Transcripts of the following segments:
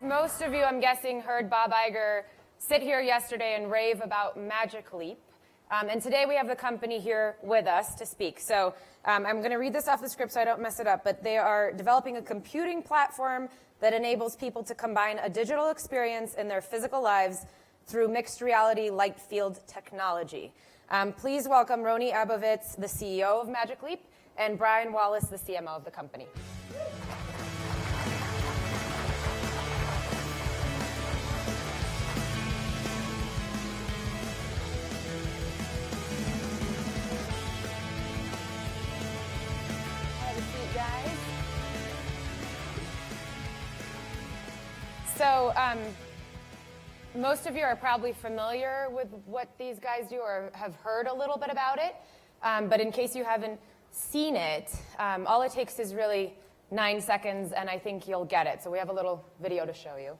Most of you, I'm guessing, heard Bob Iger sit here yesterday and rave about Magic Leap. And today we have the company here with us to speak. So I'm going to read this off the script so I don't mess it up. But they are developing a computing platform that enables people to combine a digital experience in their physical lives through mixed reality light field technology. Please welcome Roni Abovitz, the CEO of Magic Leap, and Brian Wallace, the CMO of the company. So most of you are probably familiar with what these guys do or have heard a little bit about it. But in case you haven't seen it, all it takes is really 9 seconds, and I think you'll get it. So we have a little video to show you.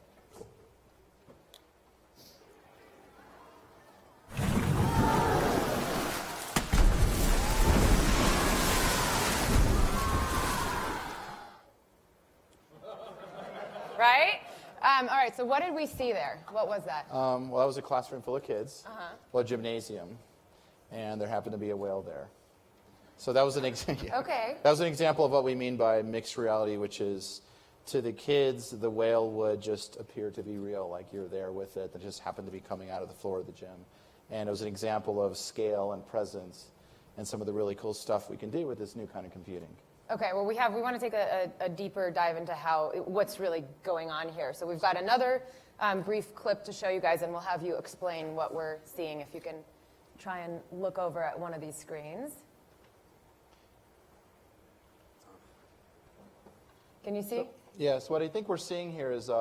Right? All right, so what did we see there? What was that? Well, that was a classroom full of kids, well, a gymnasium, and there happened to be a whale there. So that was an Okay. That was an example of what we mean by mixed reality, which is to the kids, the whale would just appear to be real, like you're there with it. That just happened to be coming out of the floor of the gym. And it was an example of scale and presence and some of the really cool stuff we can do with this new kind of computing. Okay, well, we want to take a deeper dive into what's really going on here. So we've got another brief clip to show you guys, and we'll have you explain what we're seeing if you can try and look over at one of these screens. Can you see? Yes, what I think we're seeing here is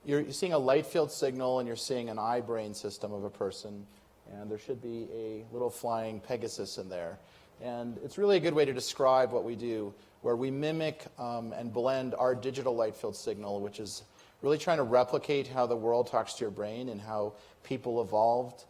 you're seeing a light field signal, and you're seeing an eye-brain system of a person, and there should be a little flying Pegasus in there. And it's really a good way to describe what we do, where we mimic and blend our digital light field signal, which is really trying to replicate how the world talks to your brain and how people evolved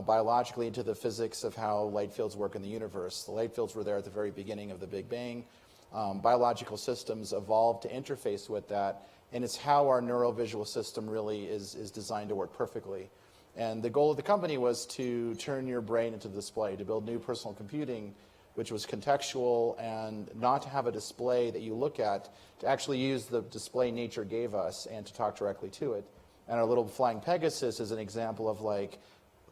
biologically into the physics of how light fields work in the universe. The light fields were there at the very beginning of the Big Bang. Biological systems evolved to interface with that, and it's how our neurovisual system really is designed to work perfectly. And the goal of the company was to turn your brain into a display, to build new personal computing, which was contextual, and not to have a display that you look at, to actually use the display nature gave us and to talk directly to it. And our little flying Pegasus is an example of like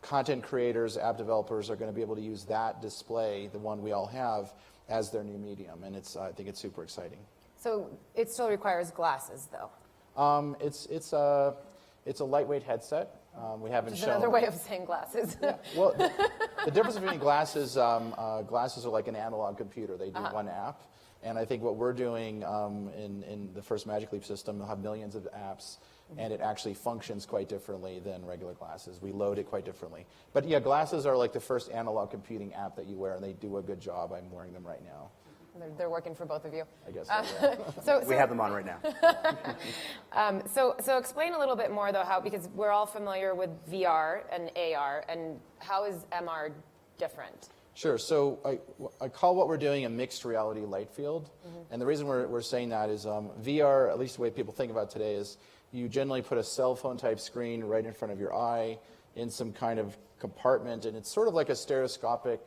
content creators, app developers are going to be able to use that display, the one we all have, as their new medium. And I think it's super exciting. So it still requires glasses, though. It's a lightweight headset. We haven't shown another way of saying glasses. Yeah. Well, the difference between glasses are like an analog computer. They do one app. And I think what we're doing in the first Magic Leap system, we'll have millions of apps, and it actually functions quite differently than regular glasses. We load it quite differently. But yeah, glasses are like the first analog computing app that you wear, and they do a good job. I'm wearing them right now. They're working for both of you. I guess so, yeah. We have them on right now. So explain a little bit more, though, because we're all familiar with VR and AR, and how is MR different? Sure. So I call what we're doing a mixed reality light field. And the reason we're saying that is VR, at least the way people think about it today, is you generally put a cell phone type screen right in front of your eye in some kind of compartment, and it's sort of like a stereoscopic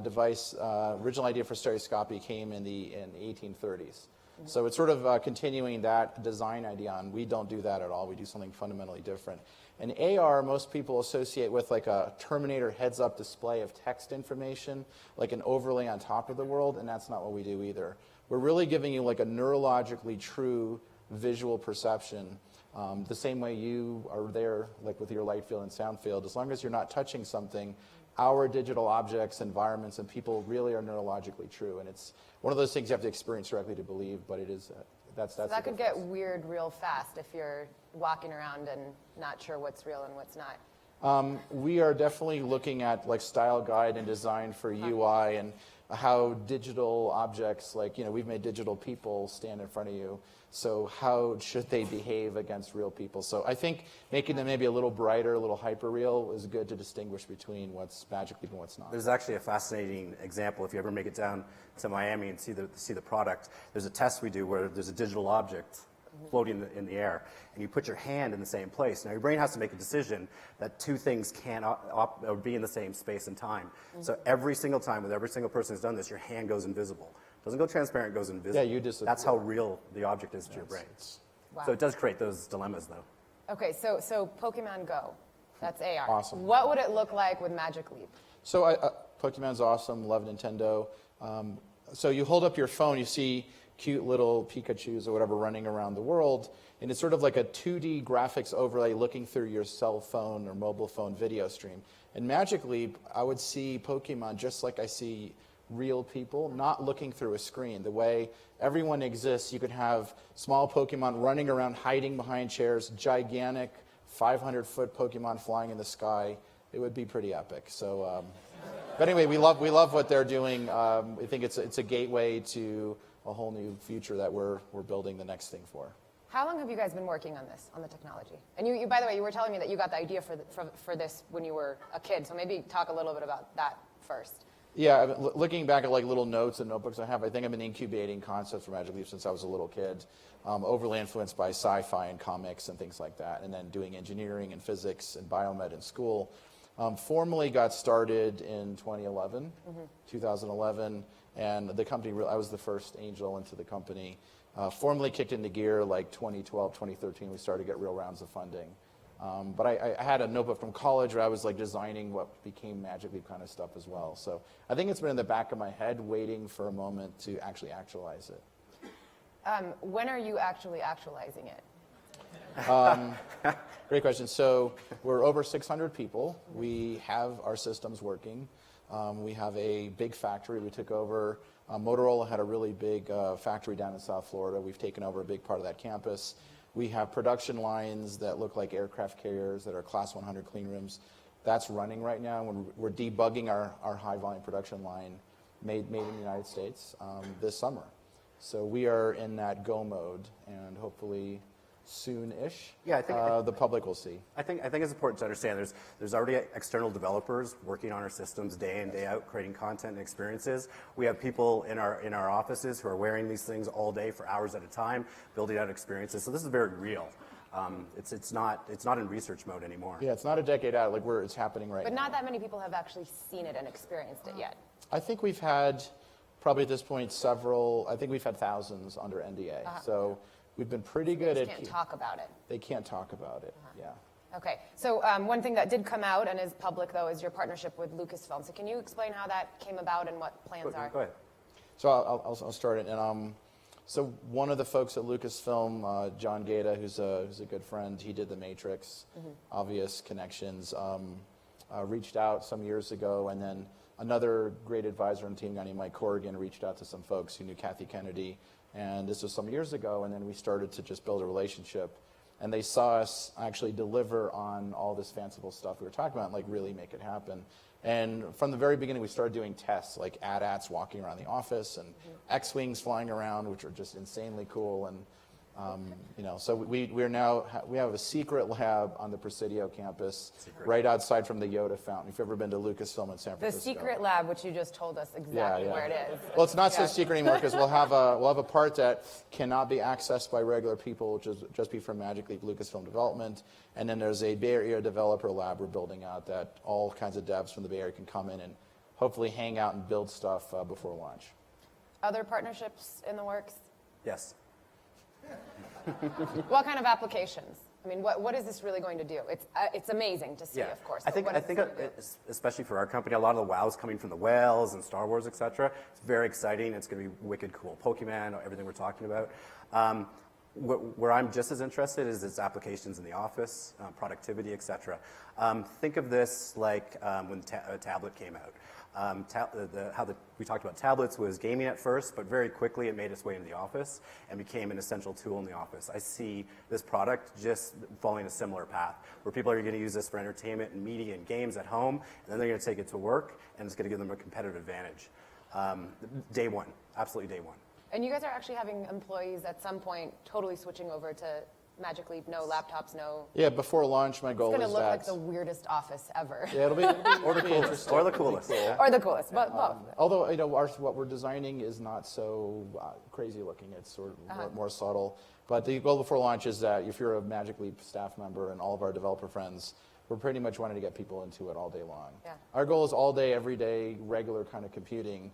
device. Original idea for stereoscopy came in the 1830s. So it's sort of continuing that design idea on. We don't do that at all. We do something fundamentally different. And AR, most people associate with like a Terminator heads-up display of text information, like an overlay on top of the world, and that's not what we do either. We're really giving you like a neurologically true visual perception, the same way you are there, like with your light field and sound field. As long as you're not touching something, our digital objects, environments, and people really are neurologically true. And it's one of those things you have to experience directly to believe, but it is, that's so that could get weird real fast if you're walking around and not sure what's real and what's not. We are definitely looking at like style guide and design for UI and how digital objects, like, we've made digital people stand in front of you. So how should they behave against real people? So I think making them maybe a little brighter, a little hyper real is good to distinguish between what's Magic Leap and what's not. There's actually a fascinating example. If you ever make it down to Miami and see the product, there's a test we do where there's a digital object floating in the air, and you put your hand in the same place. Now, your brain has to make a decision that two things can't be in the same space and time. So every single time with every single person who's done this, your hand goes invisible. Doesn't go transparent, goes invisible. Yeah, you disappear. That's how real the object is to your brain. Wow. So it does create those dilemmas, though. Okay, so Pokemon Go, that's AR. Awesome. What would it look like with Magic Leap? So Pokemon's awesome, love Nintendo. So you hold up your phone, you see cute little Pikachus or whatever running around the world, and it's sort of like a 2D graphics overlay looking through your cell phone or mobile phone video stream. In Magic Leap, I would see Pokemon just like I see real people, not looking through a screen. The way everyone exists, you could have small Pokemon running around, hiding behind chairs, gigantic 500-foot Pokemon flying in the sky. It would be pretty epic. So, but anyway, we love what they're doing. I think it's a gateway to a whole new future that we're building the next thing for. How long have you guys been working on this, on the technology? And you by the way, you were telling me that you got the idea for this when you were a kid. So maybe talk a little bit about that first. Yeah, looking back at like little notes and notebooks I have, I think I've been incubating concepts for Magic Leap since I was a little kid, overly influenced by sci-fi and comics and things like that, and then doing engineering and physics and biomed in school. Formally got started in 2011, and the company, I was the first angel into the company. Formally kicked into gear like 2012, 2013, we started to get real rounds of funding. But I had a notebook from college where I was like designing what became Magic Leap kind of stuff as well. So I think it's been in the back of my head waiting for a moment to actually actualize it. When are you actually actualizing it? Great question. So we're over 600 people. We have our systems working. We have a big factory we took over. Motorola had a really big factory down in South Florida. We've taken over a big part of that campus. We have production lines that look like aircraft carriers that are Class 100 clean rooms. That's running right now. We're debugging our high-volume production line made in the United States this summer. So we are in that go mode, and hopefully soon-ish, Yeah, I think the public will see. I think it's important to understand there's already external developers working on our systems day in, day out, creating content and experiences. We have people in our offices who are wearing these things all day for hours at a time, building out experiences. So this is very real. It's not in research mode anymore. Yeah, it's not a decade out, like it's happening right now. But not that many people have actually seen it and experienced it yet. I think we've had, probably at this point, we've had thousands under NDA. So we've been pretty good at... They can't talk about it. They can't talk about it, yeah. Okay, so one thing that did come out and is public, though, is your partnership with Lucasfilm. So can you explain how that came about and what plans are? Go ahead. So I'll start it. And so one of the folks at Lucasfilm, John Gaeta, who's a good friend, he did The Matrix, obvious connections, reached out some years ago, and then another great advisor on the team, a guy named Mike Corrigan, reached out to some folks who knew Kathy Kennedy. And this was some years ago, and then we started to just build a relationship. And they saw us actually deliver on all this fanciful stuff we were talking about and like really make it happen. And from the very beginning, we started doing tests, like AT-ATs walking around the office and X-Wings flying around, which are just insanely cool. And so we have a secret lab on the Presidio campus, right outside from the Yoda fountain. If you've ever been to Lucasfilm in San The Francisco. secret lab, which you just told us exactly where it is. Well, it's not so secret anymore because we'll have a part that cannot be accessed by regular people, which is just be from Magic Leap Lucasfilm development. And then there's a Bay Area developer lab we're building out that all kinds of devs from the Bay Area can come in and hopefully hang out and build stuff before launch. Other partnerships in the works? Yes. What kind of applications? I mean, what is this really going to do? It's amazing to see, of course. I think especially for our company, a lot of the wows coming from the whales and Star Wars, etc. It's very exciting. It's going to be wicked cool. Pokemon, everything we're talking about. Where I'm just as interested is its applications in the office, productivity, etc. Think of this like when a tablet came out. We talked about tablets was gaming at first, but very quickly it made its way into the office and became an essential tool in the office. I see this product just following a similar path, where people are going to use this for entertainment and media and games at home, and then they're going to take it to work, and it's going to give them a competitive advantage. Day one, absolutely day one. And you guys are actually having employees at some point totally switching over to Magic Leap, no laptops, no... Yeah, before launch, my goal It's is going to look that... like the weirdest office ever. Yeah, it'll be Or the coolest. Or the coolest. Yeah. Or the coolest, but both. Although, what we're designing is not so crazy looking. It's sort of more subtle. But the goal before launch is that if you're a Magic Leap staff member and all of our developer friends, we're pretty much wanting to get people into it all day long. Yeah. Our goal is all day, every day, regular kind of computing,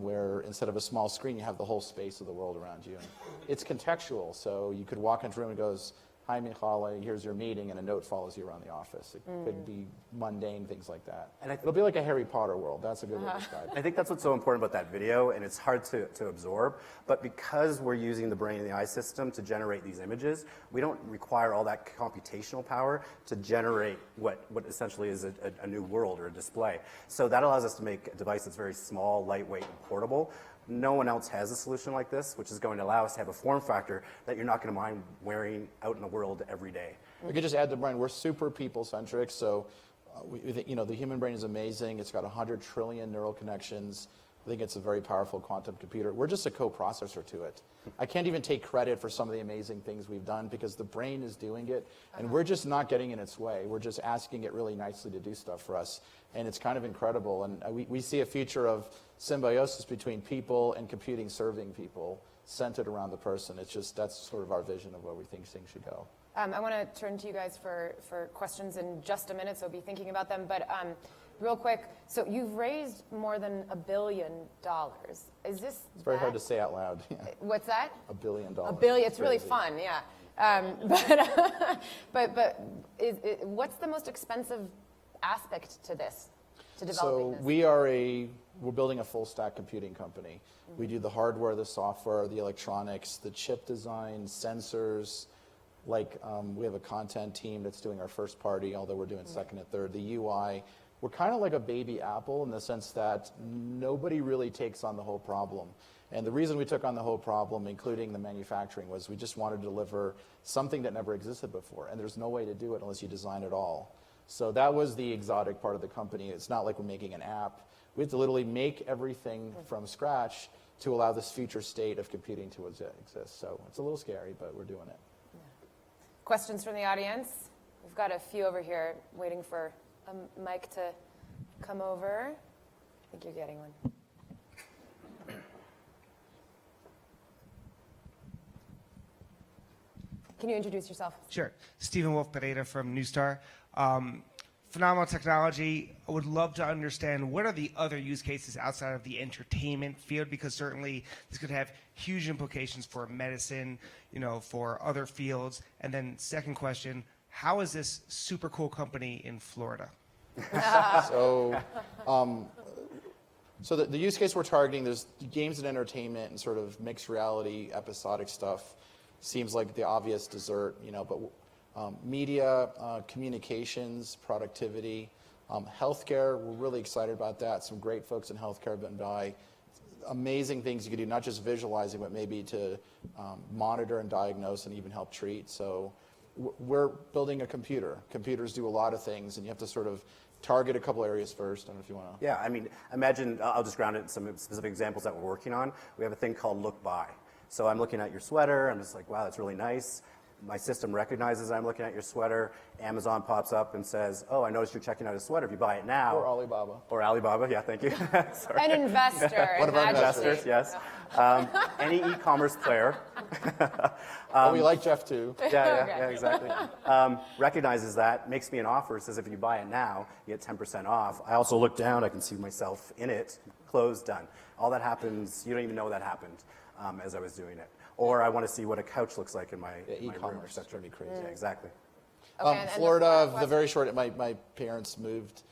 where instead of a small screen, you have the whole space of the world around you. And it's contextual, so you could walk into a room and goes, "Hi, Michale, here's your meeting," and a note follows you around the office. It could be mundane things like that. And it'll be like a Harry Potter world. That's a good way to describe it. I think that's what's so important about that video, and it's hard to absorb, but because we're using the brain and the eye system to generate these images, we don't require all that computational power to generate what essentially is a new world or a display. So that allows us to make a device that's very small, lightweight, and portable. No one else has a solution like this, which is going to allow us to have a form factor that you're not going to mind wearing out in the world every day. We could just add to Brian, we're super people-centric, so the human brain is amazing. It's got 100 trillion neural connections. I think it's a very powerful quantum computer. We're just a co-processor to it. I can't even take credit for some of the amazing things we've done because the brain is doing it, and we're just not getting in its way. We're just asking it really nicely to do stuff for us, and it's kind of incredible. And we see a future of symbiosis between people and computing serving people, centered around the person. It's just, that's sort of our vision of where we think things should go. I want to turn to you guys for questions in just a minute, so be thinking about them. But real quick, so you've raised more than $1 billion. Is this It's very hard to say out loud. What's that? $1 billion. $1 billion. It's really crazy. fun, yeah. What's the most expensive aspect to this, to developing this? So we're building a full stack computing company. Mm-hmm. We do the hardware, the software, the electronics, the chip design, sensors. We have a content team that's doing our first party, although we're doing second and third. The UI, we're kind of like a baby Apple in the sense that nobody really takes on the whole problem. And the reason we took on the whole problem, including the manufacturing, was we just wanted to deliver something that never existed before. And there's no way to do it unless you design it all. So that was the exotic part of the company. It's not like we're making an app. We have to literally make everything from scratch to allow this future state of computing to exist. So it's a little scary, but we're doing it. Questions from the audience? We've got a few over here waiting for a mic to come over. I think you're getting one. Can you introduce yourself? Sure. Stephen Wolf Pereira from Newstar. Phenomenal technology. I would love to understand what are the other use cases outside of the entertainment field, because certainly this could have huge implications for medicine, for other fields. And then second question, how is this super cool company in Florida? So the use case we're targeting, there's games and entertainment and sort of mixed reality, episodic stuff. Seems like the obvious dessert, but media, communications, productivity, healthcare, we're really excited about that. Some great folks in healthcare have been by. Amazing things you can do, not just visualizing, but maybe to monitor and diagnose and even help treat. So we're building a computer. Computers do a lot of things, and you have to sort of target a couple areas first. I don't know if you want to. Yeah, imagine, I'll just ground it in some specific examples that we're working on. We have a thing called Look By. So I'm looking at your sweater, I'm just like, wow, that's really nice. My system recognizes I'm looking at your sweater. Amazon pops up and says, oh, I noticed you're checking out a sweater. If you buy it now. Or Alibaba. Or Alibaba, yeah, thank you. Sorry. An investor. One of our Investors, yes. Any e-commerce player. We like Jeff too. Yeah, exactly. Recognizes that, makes me an offer, says if you buy it now, you get 10% off. I also look down, I can see myself in it, closed, done. All that happens, you don't even know that happened as I was doing it. Or I want to see what a couch looks like in my room, e-commerce, etc. that'd be crazy. Yeah, exactly. Okay, and Florida, the very short, my parents moved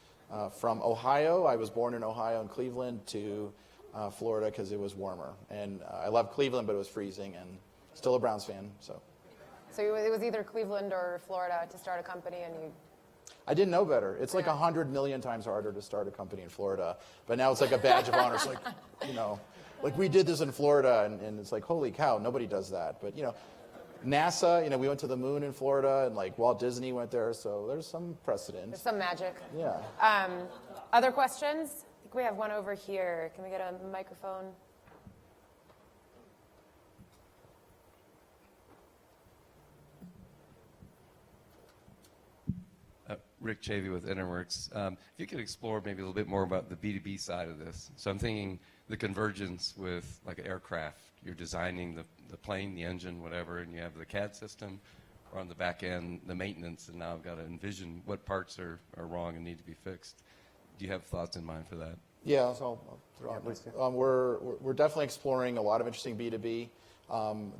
from Ohio. I was born in Ohio in Cleveland to Florida because it was warmer. And I love Cleveland, but it was freezing. And still a Browns fan. So it was either Cleveland or Florida to start a company, and you. I didn't know better. It's like 100 million times harder to start a company in Florida, but now it's like a badge of honor. It's like, like we did this in Florida, and it's like, holy cow, nobody does that. But NASA, we went to the moon in Florida, and like Walt Disney went there, so there's some precedent. There's some magic. Yeah. Other questions? I think we have one over here. Can we get a microphone? Rick Chavey with Interworks. If you could explore maybe a little bit more about the B2B side of this. So I'm thinking the convergence with like an aircraft. You're designing the plane, the engine, whatever, and you have the CAD system, or on the back end, the maintenance, and now I've got to envision what parts are wrong and need to be fixed. Do you have thoughts in mind for that? Yeah, so I'll throw it. We're definitely exploring a lot of interesting B2B.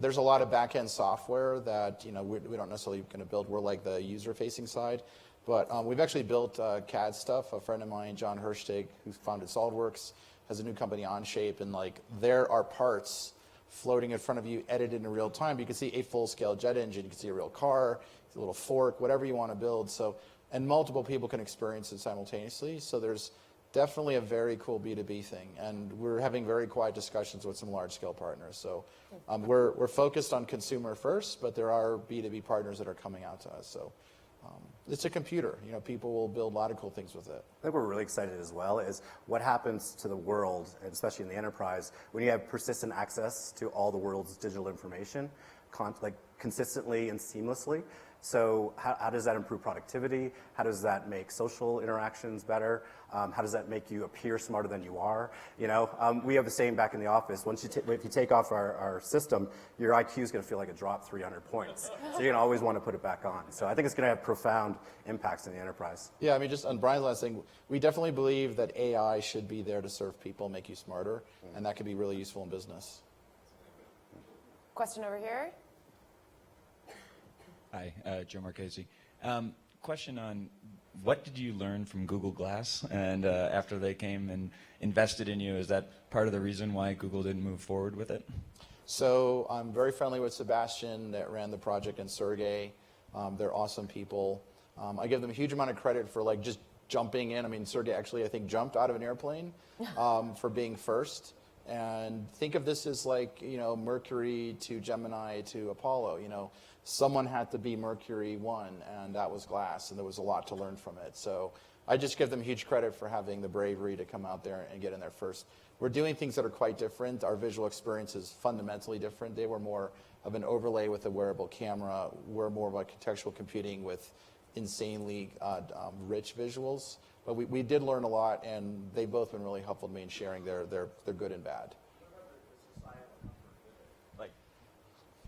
There's a lot of back-end software that we don't necessarily going to build. We're like the user-facing side. But we've actually built CAD stuff. A friend of mine, John Hershtig, who founded SolidWorks, has a new company, OnShape, and like there are parts floating in front of you, edited in real time. You can see a full-scale jet engine. You can see a real car, a little fork, whatever you want to build. So, and multiple people can experience it simultaneously. So there's definitely a very cool B2B thing, and we're having very quiet discussions with some large-scale partners. So we're focused on consumer first, but there are B2B partners that are coming out to us. So. It's a computer. People will build a lot of cool things with it. I think we're really excited as well is what happens to the world, and especially in the enterprise, when you have persistent access to all the world's digital information, consistently and seamlessly. So how does that improve productivity? How does that make social interactions better? How does that make you appear smarter than you are? We have the saying back in the office, if you take off our system, your IQ is going to feel like it dropped 300 points. So you're going to always want to put it back on. So I think it's going to have profound impacts in the enterprise. Yeah, just on Brian's last thing, we definitely believe that AI should be there to serve people, make you smarter, and that could be really useful in business. Question over here. Hi, Joe Marchese. Question on what did you learn from Google Glass, and after they came and invested in you, is that part of the reason why Google didn't move forward with it? So I'm very friendly with Sebastian that ran the project and Sergey. They're awesome people. I give them a huge amount of credit for just jumping in. Sergey actually I think jumped out of an airplane for being first. And think of this as Mercury to Gemini to Apollo. Someone had to be Mercury 1, and that was Glass, and there was a lot to learn from it. So I just give them huge credit for having the bravery to come out there and get in there first. We're doing things that are quite different. Our visual experience is fundamentally different. They were more of an overlay with a wearable camera. We're more about contextual computing with insanely rich visuals. But we did learn a lot, and they've both been really helpful to me in sharing their good and bad.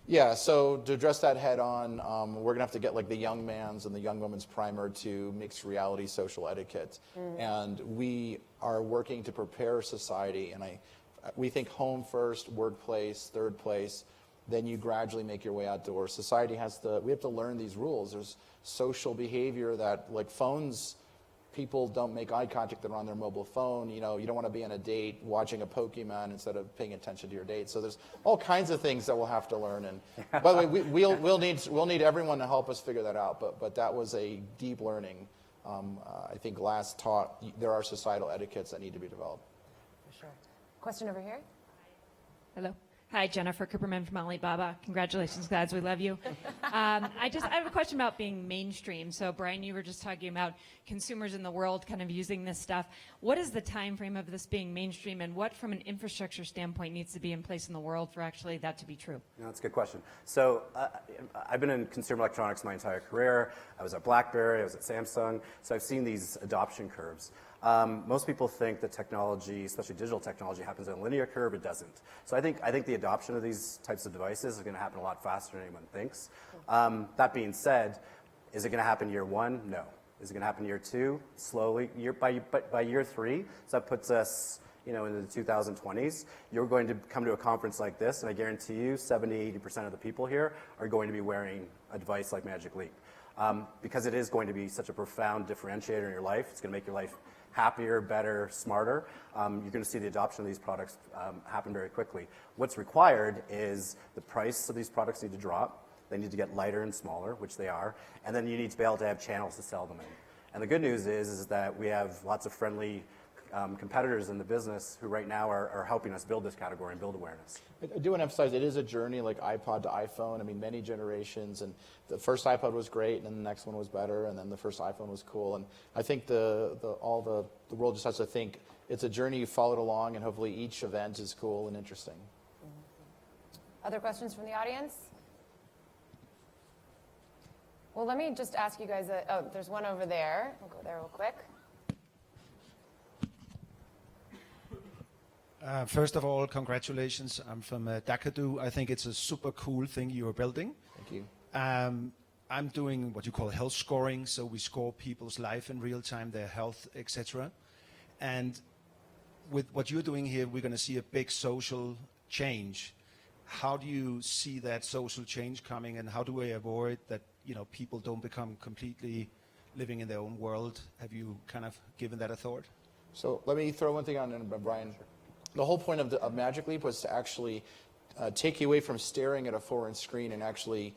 Yeah, so to address that head on, we're going to have to get the young man's and the young woman's primer to mixed reality social etiquette. And we are working to prepare society, and we think home first, workplace, third place, then you gradually make your way outdoors. We have to learn these rules. There's social behavior that, phones, people don't make eye contact. They're on their mobile phone. You don't want to be on a date watching a Pokemon instead of paying attention to your date. So there's all kinds of things that we'll have to learn. And by the way, we'll need everyone to help us figure that out. But that was a deep learning. I think Glass taught there are societal etiquettes that need to be developed. For sure. Question over here. Hello. Hi, Jennifer Cooperman from Alibaba. Congratulations, guys. We love you. I have a question about being mainstream. So, Brian, you were just talking about consumers in the world kind of using this stuff. What is the time frame of this being mainstream, and what, from an infrastructure standpoint, needs to be in place in the world for actually that to be true? That's a good question. So I've been in consumer electronics my entire career. I was at BlackBerry. I was at Samsung. So I've seen these adoption curves. Most people think that technology, especially digital technology, happens in a linear curve. It doesn't. So I think the adoption of these types of devices is going to happen a lot faster than anyone thinks. That being said, is it going to happen year one? No. Is it going to happen year two? Slowly. By year three, so that puts us into the 2020s. You're going to come to a conference like this, and I guarantee you 70-80% of the people here are going to be wearing a device like Magic Leap. Because it is going to be such a profound differentiator in your life. It's going to make your life happier, better, smarter, you're going to see the adoption of these products happen very quickly. What's required is the price of these products need to drop. They need to get lighter and smaller, which they are, and then you need to be able to have channels to sell them in. And the good news is that we have lots of friendly competitors in the business who right now are helping us build this category and build awareness. I do want to emphasize it is a journey like iPod to iPhone. I mean, many generations, and the first iPod was great, and then the next one was better, and then the first iPhone was cool. And I think the world just has to think it's a journey you followed along, and hopefully each event is cool and interesting. Other questions from the audience? Well, let me just ask you guys, there's one over there. We'll go there real quick. First of all, congratulations. I'm from Dakadu. I think it's a super cool thing you are building. Thank you. I'm doing what you call health scoring, so we score people's life in real time, their health, etc. And with what you're doing here, we're going to see a big social change. How do you see that social change coming, and how do we avoid that people don't become completely living in their own world? Have you kind of given that a thought? So let me throw one thing on, Brian. The whole point of Magic Leap was to actually take you away from staring at a foreign screen and actually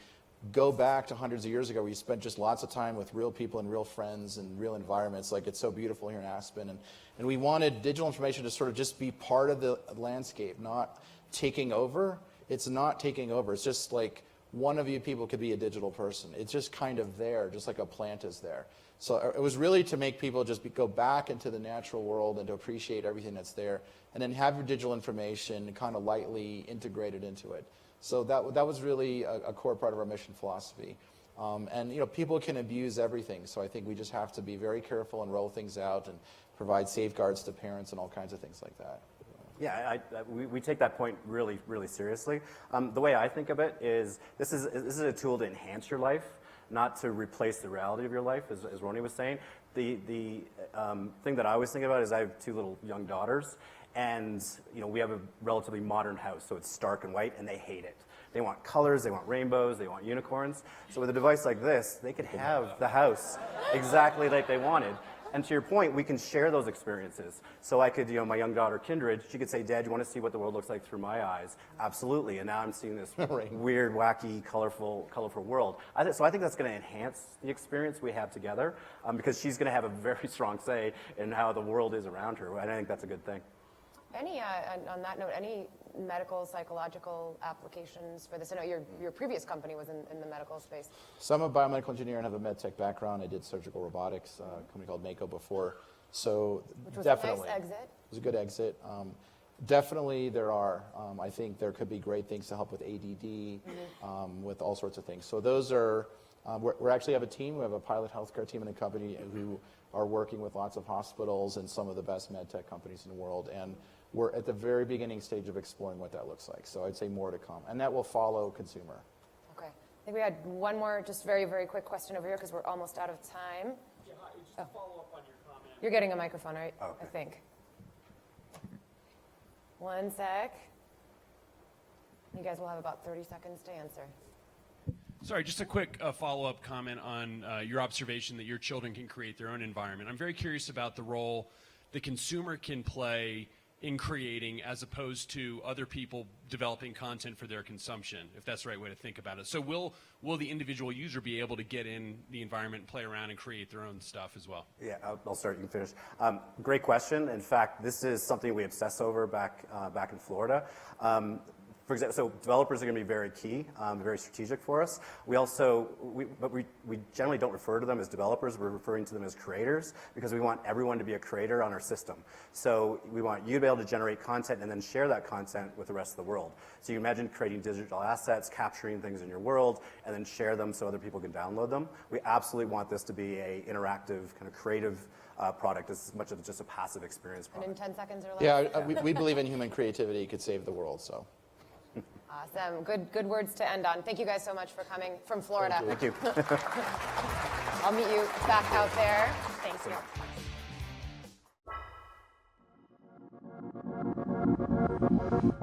go back to hundreds of years ago where you spent just lots of time with real people and real friends and real environments. Like it's so beautiful here in Aspen. And we wanted digital information to sort of just be part of the landscape, not taking over. It's not taking over. It's just like one of you people could be a digital person. It's just kind of there, just like a plant is there. So it was really to make people just go back into the natural world and to appreciate everything that's there, and then have your digital information kind of lightly integrated into it. So that was really a core part of our mission philosophy. And people can abuse everything, so I think we just have to be very careful and roll things out and provide safeguards to parents and all kinds of things like that. Yeah, we take that point really, really seriously. The way I think of it is this is a tool to enhance your life, not to replace the reality of your life, as Ronnie was saying. The thing that I always think about is I have two little young daughters, and we have a relatively modern house, so it's stark and white, and they hate it. They want colors, they want rainbows, they want unicorns. So with a device like this, they could have the house exactly like they wanted. And to your point, we can share those experiences. So I could, my young daughter, Kindred, she could say, Dad, you want to see what the world looks like through my eyes? Absolutely. And now I'm seeing this weird, wacky, colorful world. So I think that's going to enhance the experience we have together because she's going to have a very strong say in how the world is around her. And I think that's a good thing. On that note, any medical, psychological applications for this? I know your previous company was in the medical space. So I'm a biomedical engineer and have a med tech background. I did surgical robotics, a company called Mako before. So which was definitely. a nice exit. It was a good exit. Definitely there are. I think there could be great things to help with ADD, with all sorts of things. So those are, we actually have a team. We have a pilot healthcare team in the company who are working with lots of hospitals and some of the best med tech companies in the world. And we're at the very beginning stage of exploring what that looks like. So I'd say more to come. And that will follow consumer. Okay. I think we had one more just very, very quick question over here because we're almost out of time. Yeah, just to follow up on your comment. You're getting a microphone, right? Okay. I think. One sec. You guys will have about 30 seconds to answer. Sorry, just a quick follow-up comment on your observation that your children can create their own environment. I'm very curious about the role the consumer can play in creating as opposed to other people developing content for their consumption, if that's the right way to think about it. So will the individual user be able to get in the environment, play around, and create their own stuff as well? Yeah, I'll start. You can finish. Great question. In fact, this is something we obsess over back in Florida. For example, so developers are going to be very key, very strategic for us. We also, but we generally don't refer to them as developers. We're referring to them as creators because we want everyone to be a creator on our system. So we want you to be able to generate content and then share that content with the rest of the world. So you imagine creating digital assets, capturing things in your world, and then share them so other people can download them. We absolutely want this to be an interactive, kind of creative product as much as just a passive experience product. And in 10 seconds or less? Yeah, we believe in human creativity could save the world, so. Awesome. Good words to end on. Thank you guys so much for coming from Florida. Thank you. I'll meet you back out there. Thank you.